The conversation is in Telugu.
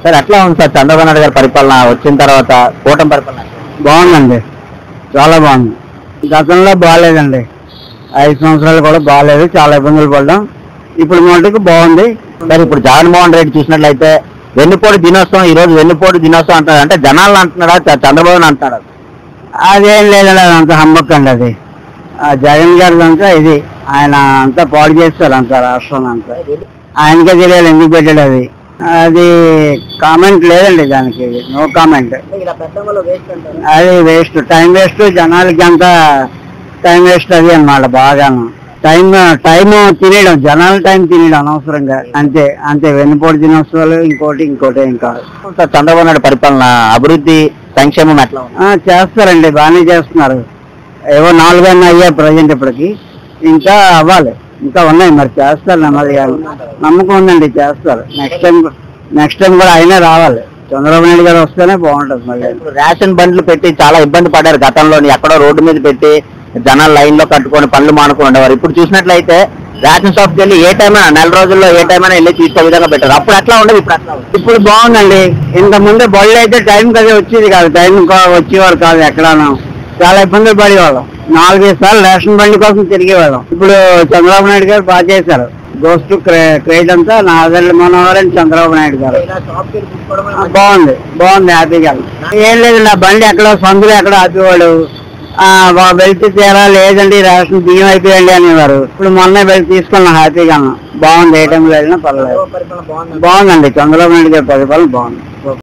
సార్ ఎట్లా ఉంది సార్ చంద్రబాబు నాయుడు గారి పరిపాలన వచ్చిన తర్వాత కూటమి పరిపాలన? బాగుందండి, చాలా బాగుంది. గతంలో బాగాలేదండి, 5 సంవత్సరాలు కూడా బాగాలేదు, చాలా ఇబ్బందులు పడ్డాం. ఇప్పుడు మటుకు బాగుంది. సార్ ఇప్పుడు జగన్మోహన్ రెడ్డి చూసినట్లయితే వెన్నుపోటు దినోత్సవం, ఈ రోజు వెన్నుపోటు దినోత్సవం అంటారు. అంటే జనాలను అంటున్నాడా చంద్రబాబుని అంటున్నాడా? అదేం లేదండి, అదంతా హమ్మక్కండి. అది జగన్ గారి అంతా ఇది, ఆయన అంతా పాడు చేస్తారు అంతా రాష్ట్రం అంతా. ఆయనకే తెలియాలి ఎందుకు పెట్టాడు. అది అది కామెంట్ లేదండి, దానికి నో కామెంట్. అది వేస్ట్, టైం వేస్ట్, జనాలకి అంతా టైం వేస్ట్. అది అన్నమాట బాగాను. టైం తినేయడం, జనాల టైం తినేయడం అనవసరంగా, అంతే అంతే. వెన్నుపోటు దినోత్సవాలు ఇంకోటి ఇంకా చంద్రబాబు నాయుడు పరిపాలన అభివృద్ధి సంక్షేమం ఎట్లా ఉంది? చేస్తారండి, బాగానే చేస్తున్నారు. ఏవో 4 అయ్యాయి ప్రజెంట్, ఇప్పటికి ఇంకా అవ్వాలి, ఇంకా ఉన్నాయి. మరి చేస్తారు, నెమ్మదిగా నమ్మకం ఉందండి, చేస్తారు. నెక్స్ట్ టైం కూడా అయినా రావాలి. చంద్రబాబు నాయుడు గారు వస్తేనే బాగుంటుంది. మళ్ళీ రేషన్ బండ్లు పెట్టి చాలా ఇబ్బంది పడ్డారు గతంలో, ఎక్కడో రోడ్డు మీద పెట్టి జనాలు లైన్ లో కట్టుకొని పనులు మానుకొని ఉండేవారు. ఇప్పుడు చూసినట్లయితే రేషన్ షాప్కి వెళ్ళి ఏ టైం అయినా, నెల రోజుల్లో ఏ టైం అయినా వెళ్ళి తీసుకో విధంగా పెట్టారు. అప్పుడు ఎట్లా ఉండదు, ఇప్పుడు ఎట్లా ఉంది? ఇప్పుడు బాగుందండి. ఇంత ముందే బళ్ళు అయితే టైం కదా వచ్చేది కాదు, టైం వచ్చేవారు కాదు. ఎక్కడాను చాలా ఇబ్బందులు పడేవాళ్ళం. 4-5 సార్లు రేషన్ బండి కోసం తిరిగేవాళ్ళం. ఇప్పుడు చంద్రబాబు నాయుడు గారు బాగా చేశారు. దోస్ టు క్రేజ్ అంతా నాదెళ్ళ మనోహర్ అండ్ చంద్రబాబు నాయుడు గారు. బాగుంది హ్యాపీగా. ఏం లేదండి, ఆ బండి ఎక్కడో సందులో ఎక్కడో ఆపేవాడు. వెళ్తే తీరా లేదండి రేషన్ బియ్యం అయిపోయండి అనేవారు. ఇప్పుడు మొన్న వెళ్ళి తీసుకున్నాం హ్యాపీగా. బాగుంది, ఏ టైంలో వెళ్ళినా పర్లేదు. బాగుందండి, చంద్రబాబు నాయుడు గారి పరిపాలన బాగుంది.